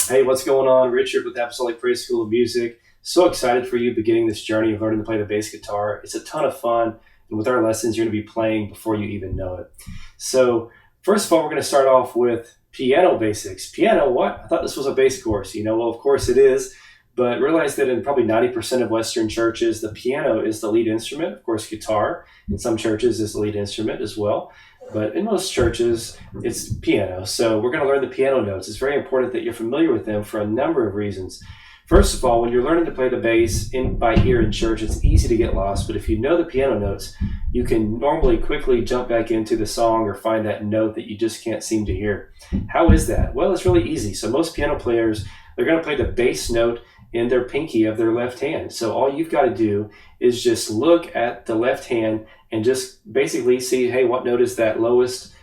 Hey, what's going on? Richard with Apostolic Praise School of Music. So excited for you beginning this journey of learning to play the bass guitar. It's a ton of fun, and with our lessons, you're going to be playing before you even know it. So, first of all, we're going to start off with piano basics. Piano, what? I thought this was a bass course. Well, of course it is, but realize that in probably 90% of Western churches, the piano is the lead instrument. Of course, guitar in some churches is the lead instrument as well. But in most churches, it's piano. So we're going to learn the piano notes. It's very important that you're familiar with them for a number of reasons. First of all, when you're learning to play the bass by ear in church, it's easy to get lost. But if you know the piano notes, you can normally quickly jump back into the song or find that note that you just can't seem to hear. How is that? Well, it's really easy. So most piano players, they're going to play the bass note in their pinky of their left hand. So all you've got to do is just look at the left hand and just basically see, hey, what note is that lowest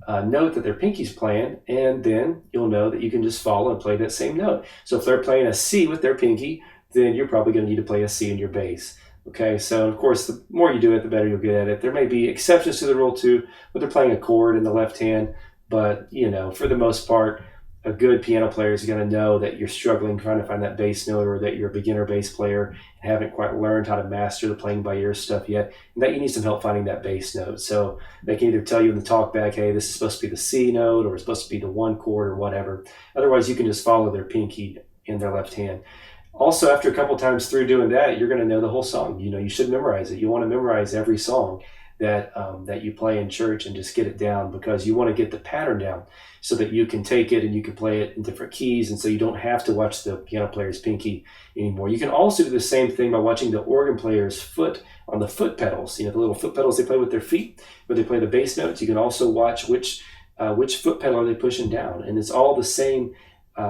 note that their pinky's playing? And then you'll know that you can just follow and play that same note. So if they're playing a C with their pinky, then you're probably going to need to play a C in your bass. Okay, so of course, the more you do it, the better you'll get at it. There may be exceptions to the rule too, but they're playing a chord in the left hand. But, for the most part, a good piano player is going to know that you're struggling trying to find that bass note, or that you're a beginner bass player and haven't quite learned how to master the playing by ear stuff yet, and that you need some help finding that bass note. So they can either tell you in the talk back, hey, this is supposed to be the C note, or it's supposed to be the one chord, or whatever. Otherwise, you can just follow their pinky in their left hand. Also, after a couple times through doing that, you're going to know the whole song. You should memorize it. You want to memorize every song that you play in church and just get it down, because you want to get the pattern down so that you can take it and you can play it in different keys, and so you don't have to watch the piano player's pinky anymore. You can also do the same thing by watching the organ player's foot on the foot pedals. The little foot pedals they play with their feet where they play the bass notes. You can also watch which foot pedal are they pushing down, and it's all the same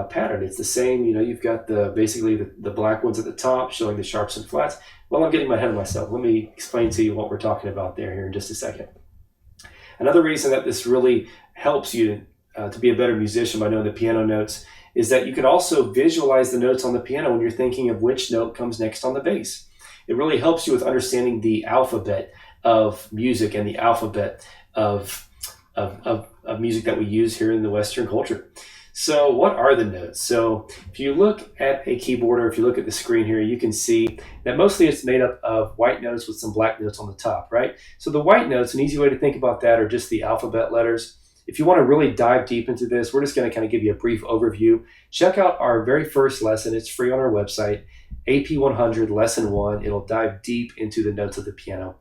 pattern. It's the same. You've got basically the black ones at the top showing the sharps and flats. Well, I'm getting ahead of myself. Let me explain to you what we're talking about here in just a second. Another reason that this really helps you to be a better musician by knowing the piano notes is that you can also visualize the notes on the piano when you're thinking of which note comes next on the bass. It really helps you with understanding the alphabet of music and the alphabet of music that we use here in the Western culture. So what are the notes? So if you look at a keyboard, or if you look at the screen here, you can see that mostly it's made up of white notes with some black notes on the top, right? So the white notes, an easy way to think about that are just the alphabet letters. If you want to really dive deep into this, we're just going to kind of give you a brief overview. Check out our very first lesson. It's free on our website, AP 100 Lesson 1. It'll dive deep into the notes of the piano.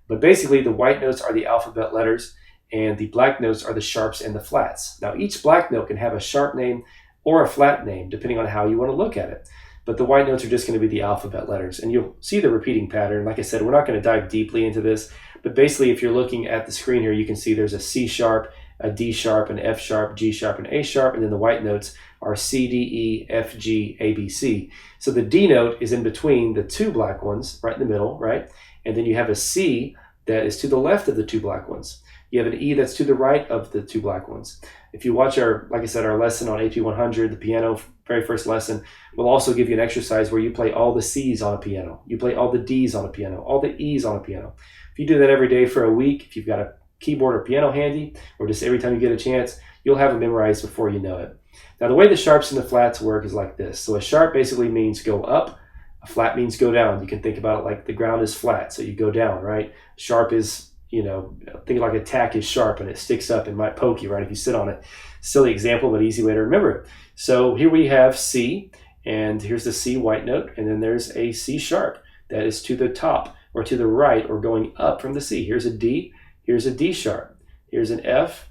But basically, the white notes are the alphabet letters, and the black notes are the sharps and the flats. Now, each black note can have a sharp name or a flat name, depending on how you want to look at it. But the white notes are just going to be the alphabet letters. And you'll see the repeating pattern. Like I said, we're not going to dive deeply into this. But basically, if you're looking at the screen here, you can see there's a C sharp, a D sharp, an F sharp, G sharp, and A sharp. And then the white notes are C, D, E, F, G, A, B, C. So the D note is in between the two black ones, right in the middle, right? And then you have a C that is to the left of the two black ones. You have an E that's to the right of the two black ones. If you watch our lesson on AP 100, the piano, very first lesson, we'll also give you an exercise where you play all the C's on a piano. You play all the D's on a piano, all the E's on a piano. If you do that every day for a week, if you've got a keyboard or piano handy, or just every time you get a chance, you'll have it memorized before you know it. Now, the way the sharps and the flats work is like this. So a sharp basically means go up. A flat means go down. You can think about it like the ground is flat, so you go down, right? Sharp is, think like a tack is sharp and it sticks up and might poke you, right, if you sit on it. Silly example, but easy way to remember it. So here we have C, and here's the C white note, and then there's a C sharp that is to the top or to the right or going up from the C. Here's a D, here's a D sharp, here's an F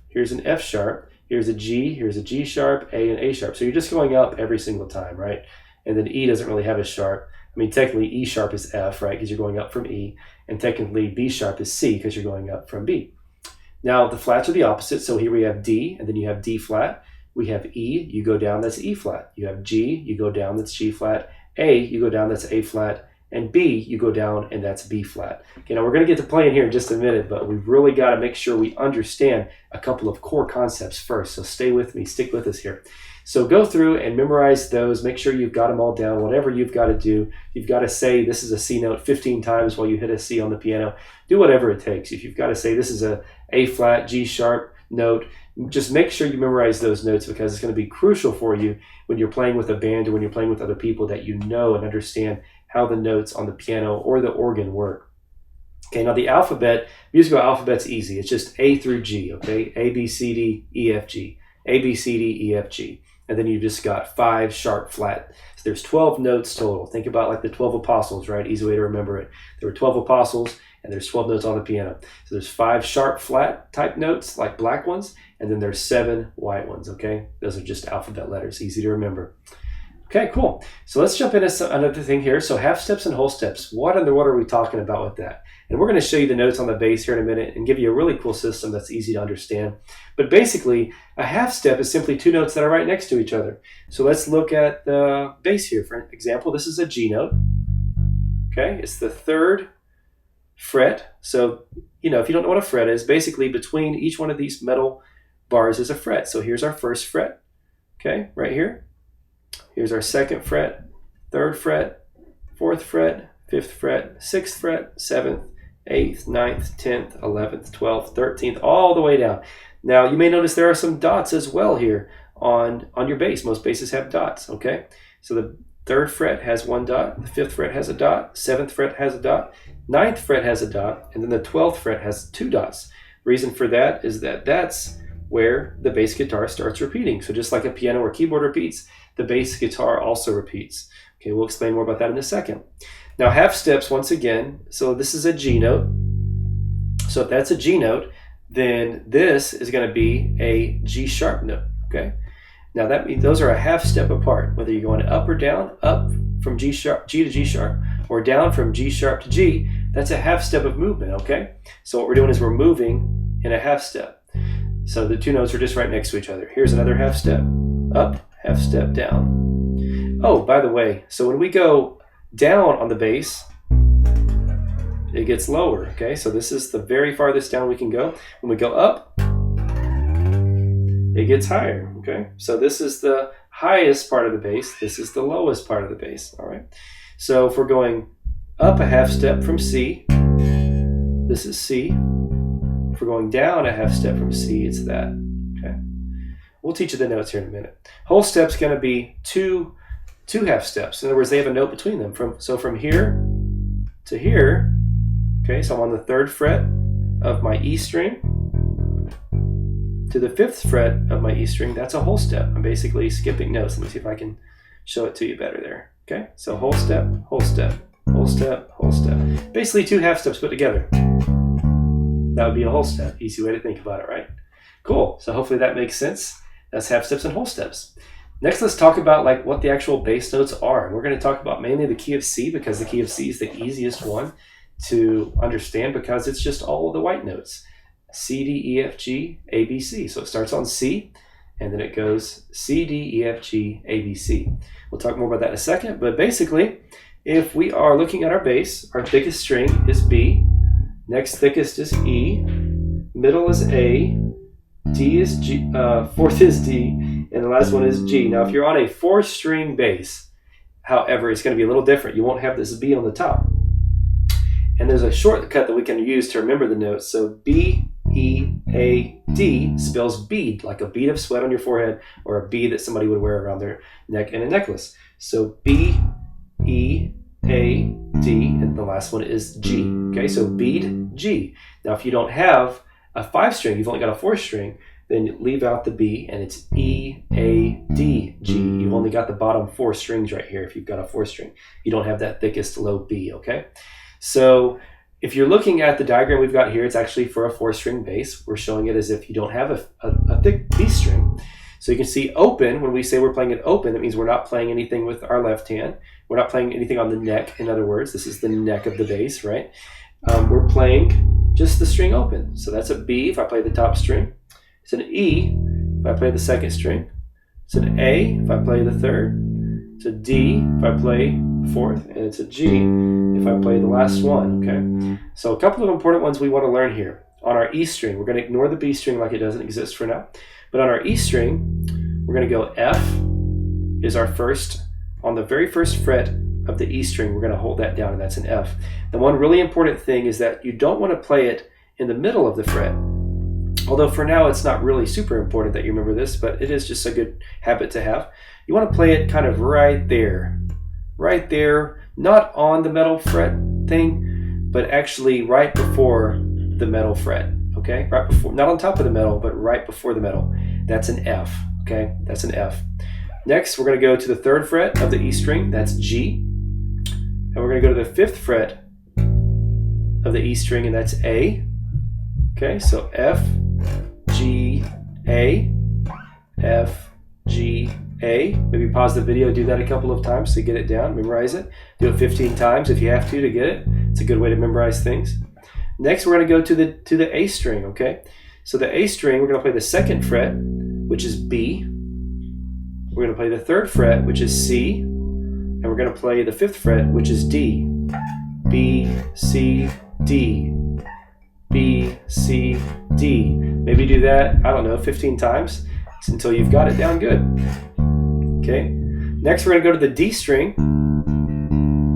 sharp, here's a G sharp, A, and A sharp. So you're just going up every single time, right? And then E doesn't really have a sharp. Technically E sharp is F, right, because you're going up from E, and technically B sharp is C because you're going up from B. Now the flats are the opposite, so here we have D, and then you have D flat. We have E, you go down, that's E flat. You have G, you go down, that's G flat. A, you go down, that's A flat. And B, you go down, and that's B flat. Okay, now we're going to get to playing here in just a minute, but we've really got to make sure we understand a couple of core concepts first. So stay with me, stick with us here. So go through and memorize those. Make sure you've got them all down. Whatever you've got to do, you've got to say this is a C note 15 times while you hit a C on the piano. Do whatever it takes. If you've got to say this is a A flat, G sharp note, just make sure you memorize those notes because it's going to be crucial for you when you're playing with a band or when you're playing with other people, that you know and understand how the notes on the piano or the organ work. Okay, now the alphabet, musical alphabet's easy. It's just A through G, okay? A, B, C, D, E, F, G. A, B, C, D, E, F, G. And then you've just got 5 sharp flat. So there's 12 notes total. Think about like the 12 apostles, right? Easy way to remember it. There were 12 apostles and there's 12 notes on the piano. So there's 5 sharp flat type notes, like black ones, and then there's 7 white ones, okay? Those are just alphabet letters, easy to remember. Okay, cool. So let's jump into another thing here. So half steps and whole steps. What in the world are we talking about with that? And we're going to show you the notes on the bass here in a minute and give you a really cool system that's easy to understand. But basically, a half step is simply 2 notes that are right next to each other. So let's look at the bass here. For example, this is a G note. Okay, it's the 3rd fret. So, if you don't know what a fret is, basically between each one of these metal bars is a fret. So here's our 1st fret, okay, right here. Here's our 2nd fret, 3rd fret, 4th fret, 5th fret, 6th fret, 7th, 8th, 9th, 10th, 11th, 12th, 13th, all the way down. Now, you may notice there are some dots as well here on your bass. Most basses have dots, okay? So the 3rd fret has 1 dot, the 5th fret has a dot, 7th fret has a dot, 9th fret has a dot, and then the 12th fret has 2 dots. Reason for that is that that's where the bass guitar starts repeating. So just like a piano or keyboard repeats, the bass guitar also repeats. Okay, we'll explain more about that in a second. Now half steps, once again, so this is a G note. So if that's a G note, then this is going to be a G sharp note, okay? Now that means those are a half step apart, whether you're going up or down, up from G to G sharp, or down from G sharp to G, that's a half step of movement, okay? So what we're doing is we're moving in a half step. So the 2 notes are just right next to each other. Here's another half step, up, half step down. Oh, by the way, so when we go down on the bass, it gets lower, okay? So this is the very farthest down we can go. When we go up, it gets higher, okay? So this is the highest part of the bass. This is the lowest part of the bass, all right? So if we're going up a half step from C, this is C. If we're going down a half step from C, it's that, okay? We'll teach you the notes here in a minute. Whole step's going to be two half steps. In other words, they have a note between them. From here to here, okay, so I'm on the 3rd fret of my E string to the 5th fret of my E string. That's a whole step. I'm basically skipping notes. Let me see if I can show it to you better there. Okay, so whole step, whole step, whole step, whole step. Basically 2 half steps put together. That would be a whole step. Easy way to think about it, right? Cool. So hopefully that makes sense. That's half steps and whole steps. Next, let's talk about like what the actual bass notes are. And we're going to talk about mainly the key of C, because the key of C is the easiest one to understand because it's just all of the white notes. C, D, E, F, G, A, B, C. So it starts on C, and then it goes C, D, E, F, G, A, B, C. We'll talk more about that in a second, but basically, if we are looking at our bass, our thickest string is B, next thickest is E, middle is A, D is G, 4th is D, and the last one is G. Now, if you're on a 4-string bass, however, it's going to be a little different. You won't have this B on the top. And there's a shortcut that we can use to remember the notes. So B, E, A, D spells bead, like a bead of sweat on your forehead, or a bead that somebody would wear around their neck in a necklace. So B, E, A, D, and the last one is G. Okay, so bead, G. Now, if you don't have a 5-string, you've only got a 4-string, then you leave out the B, and it's E, A, D, G. You've only got the bottom 4 strings right here if you've got a 4-string. You don't have that thickest low B, okay? So if you're looking at the diagram we've got here, it's actually for a 4-string bass. We're showing it as if you don't have a thick B string. So you can see open, when we say we're playing it open, that means we're not playing anything with our left hand. We're not playing anything on the neck, in other words. This is the neck of the bass, right? We're playing just the string open. So that's a B if I play the top string. It's an E if I play the 2nd string. It's an A if I play the 3rd. It's a D if I play the 4th. And it's a G if I play the last one, okay? So a couple of important ones we want to learn here. On our E string, we're going to ignore the B string like it doesn't exist for now. But on our E string, we're going to go F is our first, on the very first fret of the E string, we're going to hold that down, and that's an F. The one really important thing is that you don't want to play it in the middle of the fret. Although for now, it's not really super important that you remember this, but it is just a good habit to have. You want to play it kind of right there, not on the metal fret thing, but actually right before the metal fret, okay? Right before, not on top of the metal, but right before the metal. That's an F, okay? That's an F. Next, we're going to go to the 3rd fret of the E string, that's G. And we're going to go to the 5th fret of the E string, and that's A. Okay, so F, G, A, F, G, A. Maybe pause the video, do that a couple of times to get it down, memorize it. Do it 15 times if you have to get it. It's a good way to memorize things. Next, we're going to go to the A string, okay? So the A string, we're going to play the 2nd fret, which is B. We're going to play the 3rd fret, which is C. And we're going to play the 5th fret, which is D. B, C, D. B, C, D. Maybe do that, I don't know, 15 times until you've got it down good. Okay. Next, we're going to go to the D string.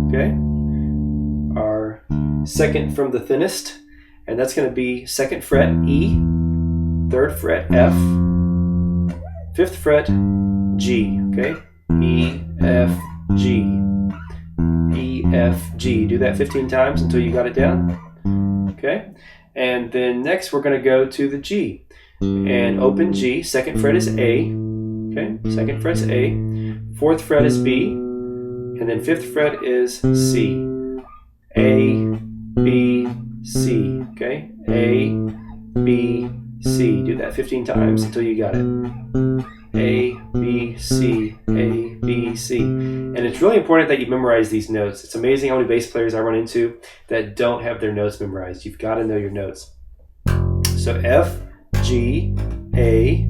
Okay. Our 2nd from the thinnest. And that's going to be 2nd fret E, 3rd fret F, 5th fret G. Okay. E, F, G. E, F, G. Do that 15 times until you got it down. Okay. And then next we're going to go to the G. And open G. 2nd fret is A. Okay. 2nd fret's A. 4th fret is B. And then 5th fret is C. A, B, C. Okay. A, B, C. Do that 15 times until you got it. A, B, C, A, B, C. And it's really important that you memorize these notes. It's amazing how many bass players I run into that don't have their notes memorized. You've got to know your notes. So F, G, A,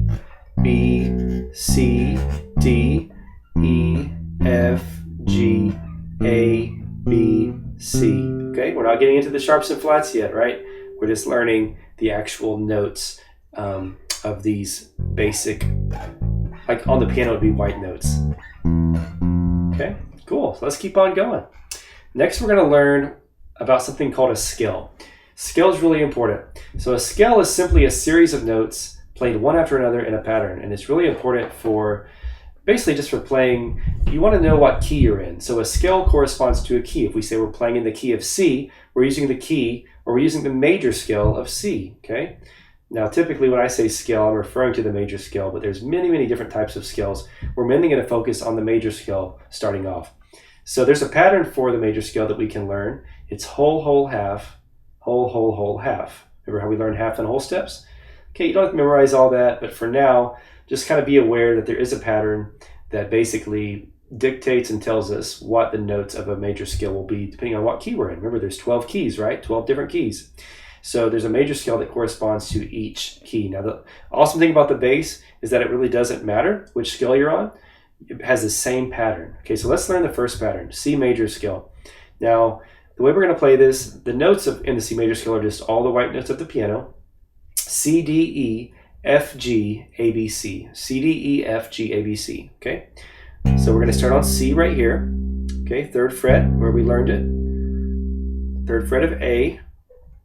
B, C, D, E, F, G, A, B, C. Okay, we're not getting into the sharps and flats yet, right? We're just learning the actual notes of these basic, like on the piano would be white notes. Okay, cool. So let's keep on going. Next, we're going to learn about something called a scale. Scale is really important. So a scale is simply a series of notes played one after another in a pattern, and it's really important for basically just for playing. You want to know what key you're in. So a scale corresponds to a key. If we say we're playing in the key of C, we're using the key, or we're using the major scale of C. Okay. Now, typically when I say scale, I'm referring to the major scale, but there's many, many different types of scales. We're mainly going to focus on the major scale starting off. So there's a pattern for the major scale that we can learn. It's whole, whole, half, whole, whole, whole, half. Remember how we learn half and whole steps? Okay, you don't have to memorize all that, but for now, just kind of be aware that there is a pattern that basically dictates and tells us what the notes of a major scale will be depending on what key we're in. Remember, there's 12 keys, right? 12 different keys. So there's a major scale that corresponds to each key. Now, the awesome thing about the bass is that it really doesn't matter which scale you're on. It has the same pattern. Okay, so let's learn the first pattern, C major scale. Now, the way we're going to play this, the notes in the C major scale are just all the white notes of the piano. C, D, E, F, G, A, B, C. C, D, E, F, G, A, B, C. Okay, so we're going to start on C right here. Okay, 3rd fret where we learned it. 3rd fret of A.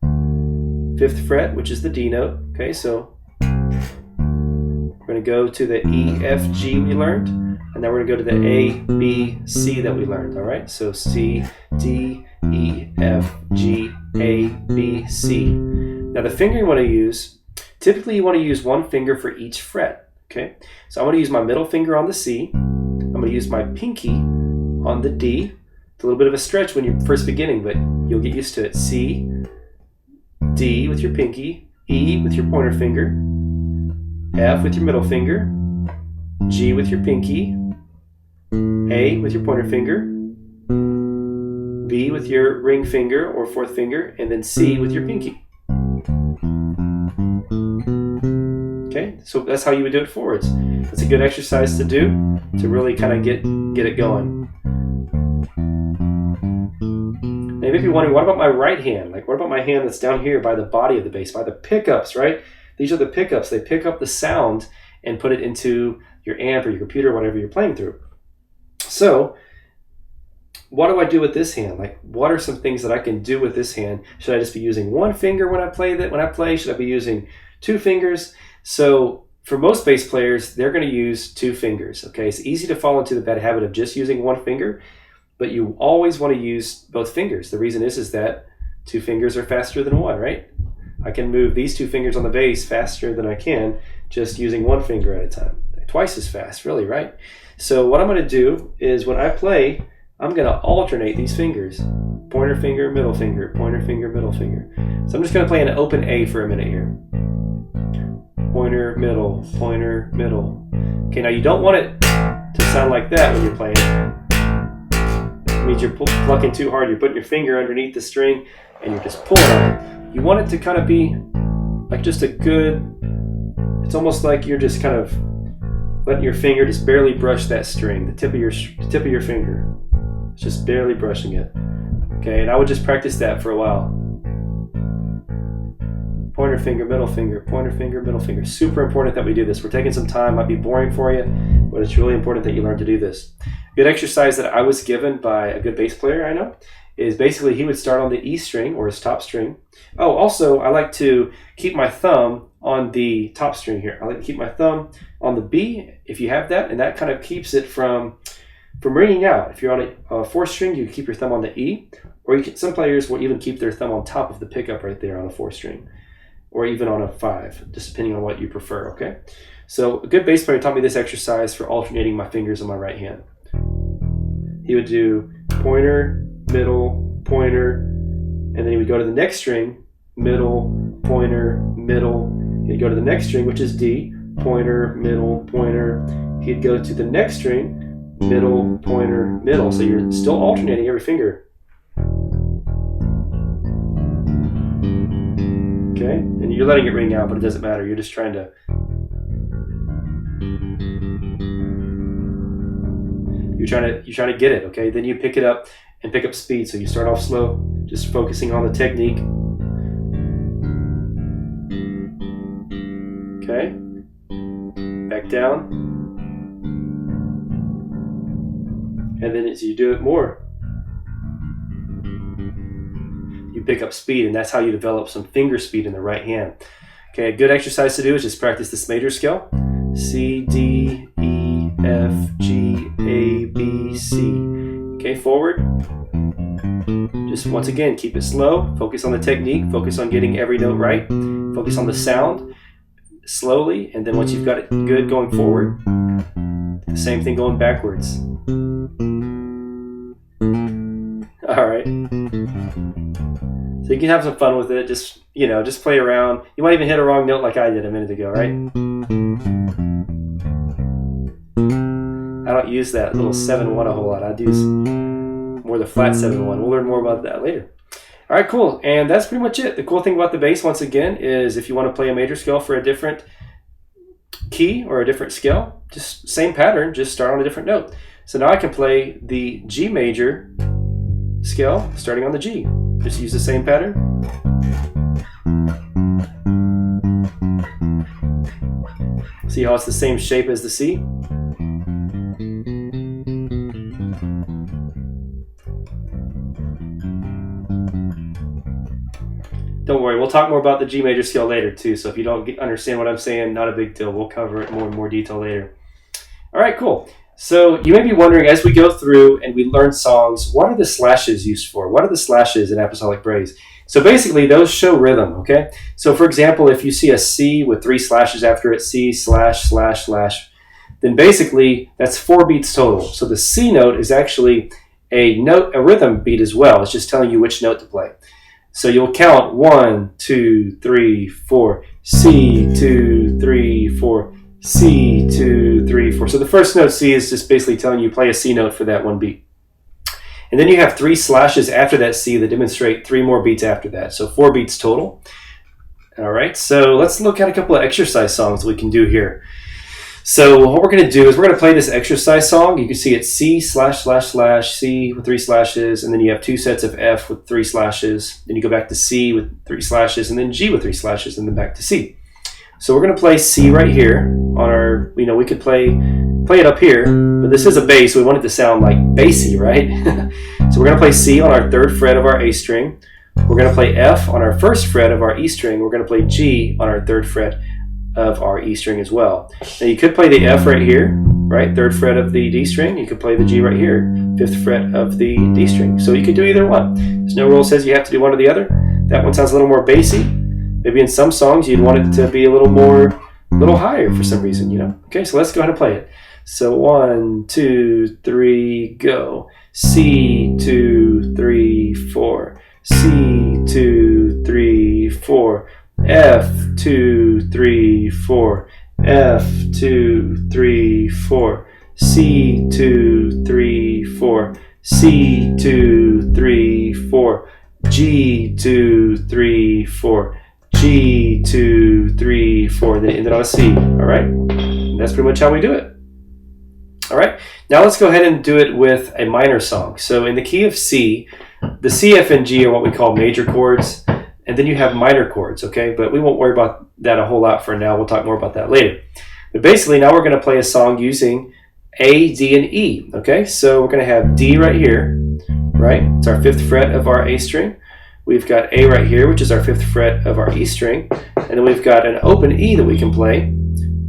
5th fret, which is the D note. Okay, so we're going to go to the E, F, G we learned, and then we're going to go to the A, B, C that we learned. All right, so C, D, E, F, G, A, B, C. Now the finger you want to use, typically you want to use one finger for each fret. Okay, so I'm going to use my middle finger on the C. I'm going to use my pinky on the D. It's a little bit of a stretch when you're first beginning, but you'll get used to it. C, D with your pinky, E with your pointer finger, F with your middle finger, G with your pinky, A with your pointer finger, B with your ring finger or 4th finger, and then C with your pinky. Okay, so that's how you would do it forwards. It's a good exercise to do to really kind of get it going. Now you may be wondering, what about my right hand? Like, what about my hand that's down here by the body of the bass, by the pickups, right? These are the pickups. They pick up the sound and put it into your amp or your computer, whatever you're playing through. So, what do I do with this hand? Like, what are some things that I can do with this hand? Should I just be using one finger when I play? Should I be using 2 fingers. So for most bass players, they're going to use 2 fingers. Okay, it's easy to fall into the bad habit of just using 1 finger, but you always want to use both fingers. The reason is that 2 fingers are faster than 1, right? I can move these 2 fingers on the bass faster than I can just using 1 finger at a time. Twice as fast, really, right? So what I'm going to do is when I play, I'm going to alternate these fingers. Pointer finger, middle finger, pointer finger, middle finger. So I'm just going to play an open A for a minute here. Pointer, middle, pointer, middle. Okay, now you don't want it to sound like that when you're playing. It means you're plucking too hard. You're putting your finger underneath the string and you're just pulling on it. You want it to kind of be like just a good, it's almost like you're just kind of letting your finger just barely brush that string, the tip of your finger. It's just barely brushing it. Okay, and I would just practice that for a while. Pointer finger, middle finger, pointer finger, middle finger. Super important that we do this. We're taking some time, might be boring for you, but it's really important that you learn to do this. A good exercise that I was given by a good bass player I know is basically he would start on the E string or his top string. Oh, also I like to keep my thumb on the top string here. I like to keep my thumb on the B if you have that, and that kind of keeps it from ringing out. If you're on a 4th string, you keep your thumb on the E, or some players will even keep their thumb on top of the pickup right there on a 4th string, or even on a 5, just depending on what you prefer, okay? So a good bass player taught me this exercise for alternating my fingers on my right hand. He would do pointer, middle, pointer, and then he would go to the next string, middle, pointer, middle. He'd go to the next string, which is D, pointer, middle, pointer. He'd go to the next string, middle, pointer, middle. So you're still alternating every finger. Okay, and you're letting it ring out, but it doesn't matter. You're just trying to you're trying to get it. Okay, then you pick it up and pick up speed. So you start off slow, just focusing on the technique. Okay, back down, and then as you do it more, you pick up speed, and that's how you develop some finger speed in the right hand. Okay, a good exercise to do is just practice this major scale. C, D, E, F, G, A, B, C. Okay, forward. Just once again, keep it slow. Focus on the technique. Focus on getting every note right. Focus on the sound slowly, and then once you've got it good going forward, the same thing going backwards. All right. So you can have some fun with it. Just play around. You might even hit a wrong note like I did a minute ago, right? I don't use that little 7-1 a whole lot. I'd use more the flat 7-1. We'll learn more about that later. All right, cool. And that's pretty much it. The cool thing about the bass, once again, is if you want to play a major scale for a different key or a different scale, just same pattern, just start on a different note. So now I can play the G major scale starting on the G. Just use the same pattern. See how it's the same shape as the C? Don't worry, we'll talk more about the G major scale later too, so if you don't understand what I'm saying, not a big deal. We'll cover it more in more detail later. All right, cool. So you may be wondering, as we go through and we learn songs, what are the slashes used for? What are the slashes in Apostolic Praise? So basically, those show rhythm, okay? So for example, if you see a C with 3 slashes after it, C slash slash slash, then basically that's 4 beats total. So the C note is actually a rhythm beat as well. It's just telling you which note to play. So you'll count 1, 2, 3, 4, C, 2, 3, 4, C, 2, 3, 4. So the first note C is just basically telling you play a C note for that one beat. And then you have 3 slashes after that C that demonstrate 3 more beats after that. So 4 beats total. All right, so let's look at a couple of exercise songs we can do here. So what we're going to do is we're going to play this exercise song. You can see it's C slash slash slash, C with 3 slashes, and then you have 2 sets of F with 3 slashes. Then you go back to C with 3 slashes, and then G with 3 slashes, and then back to C. So we're going to play C right here on our, we could play it up here, but this is a bass, so we want it to sound like bassy, right? So we're going to play C on our 3rd fret of our A string, we're going to play F on our first fret of our E string. We're going to play G on our third fret of our E string as well. Now you could play the F right here, right? Third fret of the D string. You could play the G right here, fifth fret of the D string. So you could do either one. There's no rule says you have to do one or the other. That one sounds a little more bassy. Maybe in some songs you'd want it to be a little higher for some reason, you know. Okay, so let's go ahead and play it. So 1, 2, 3, go. C, 2, 3, 4. C, 2, 3, 4. F, 2, 3, 4. F, 2, 3, 4. C, 2, 3, 4. C, 2, 3, 4. G, 2, 3, 4. G, 2, 3, 4. Then end it on a C. All right? And that's pretty much how we do it. All right, now let's go ahead and do it with a minor song. So in the key of C, the C, F, and G are what we call major chords, and then you have minor chords, okay? But we won't worry about that a whole lot for now. We'll talk more about that later. But basically, now we're going to play a song using A, D, and E, okay? So we're going to have D right here, right? It's our fifth fret of our A string. We've got A right here, which is our fifth fret of our E string. And then we've got an open E that we can play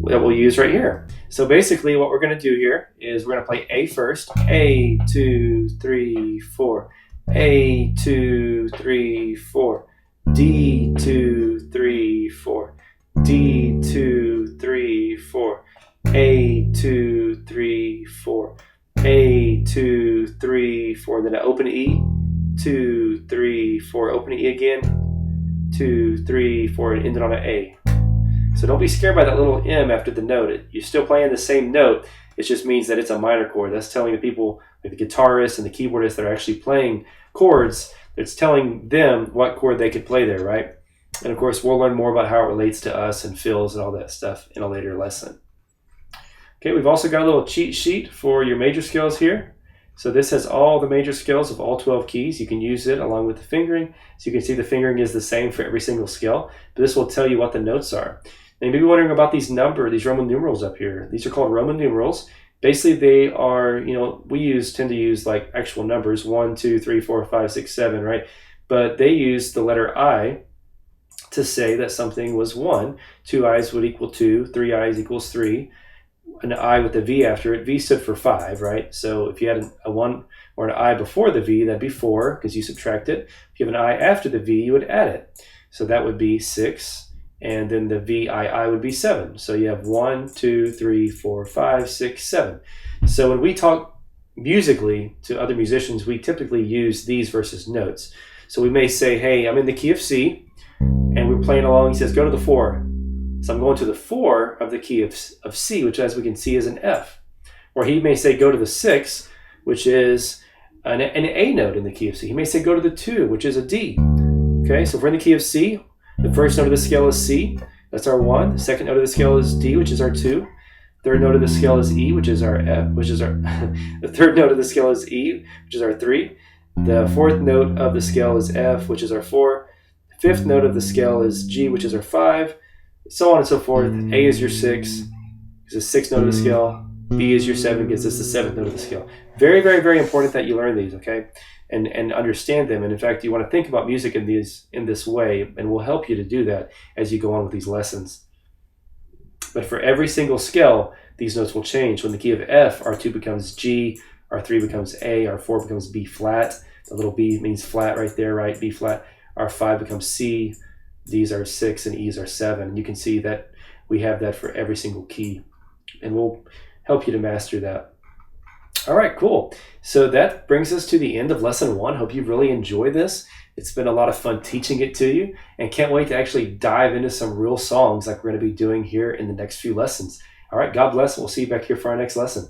that we'll use right here. So basically what we're going to do here is we're going to play A first. A, 2, 3, 4. A, 2, 3, 4. D, 2, 3, 4. D, 2, 3, 4. A, 2, 3, 4. A, 2, 3, 4. Then an open E. 2, 3, 4. Open E again. 2, 3, 4. And end it on an A. So don't be scared by that little M after the note. You're still playing the same note. It just means that it's a minor chord. That's telling the people, like the guitarists and the keyboardists that are actually playing chords, it's telling them what chord they could play there, right? And of course, we'll learn more about how it relates to us and fills and all that stuff in a later lesson. Okay, we've also got a little cheat sheet for your major scales here. So this has all the major scales of all 12 keys. You can use it along with the fingering. So you can see the fingering is the same for every single scale, but this will tell you what the notes are. Now you may be wondering about these Roman numerals up here. These are called Roman numerals. Basically they are, you know, we tend to use like actual numbers, 1, 2, 3, 4, 5, 6, 7, right? But they use the letter I to say that something was 1. 2 I's would equal 2, 3 I's equals 3. An I with a V after it. V stood for 5, right? So if you had a 1 or an I before the V, that'd be 4 because you subtract it. If you have an I after the V, you would add it. So that would be 6. And then the VII would be 7. So you have 1, 2, 3, 4, 5, 6, 7. So when we talk musically to other musicians, we typically use these versus notes. So we may say, hey, I'm in the key of C, and we're playing along. He says, go to the 4. So I'm going to the 4 of the key of C, which as we can see is an F. Or he may say, go to the 6, which is an A note in the key of C. He may say, go to the 2, which is a D. Okay, so if we're in the key of C, the first note of the scale is C, that's our 1. The second note of the scale is D, which is our 2. Third note of the scale is E, which is our F, which is our the third note of the scale is E, which is our 3. The fourth note of the scale is F, which is our 4. The fifth note of the scale is G, which is our 5. So on and so forth. A is your 6, is the sixth note of the scale. B is your 7, gives us the seventh note of the scale. Very, very, very important that you learn these, okay? And understand them. And in fact, you want to think about music in this way, and we'll help you to do that as you go on with these lessons. But for every single scale, these notes will change. When the key of F, our 2 becomes G, our 3 becomes A, our 4 becomes B flat. The little B means flat right there, right? B flat. Our 5 becomes C. These are 6 and E's are 7. And you can see that we have that for every single key. And we'll help you to master that. All right, cool. So that brings us to the end of lesson 1. Hope you've really enjoyed this. It's been a lot of fun teaching it to you, and can't wait to actually dive into some real songs like we're going to be doing here in the next few lessons. All right, God bless. We'll see you back here for our next lesson.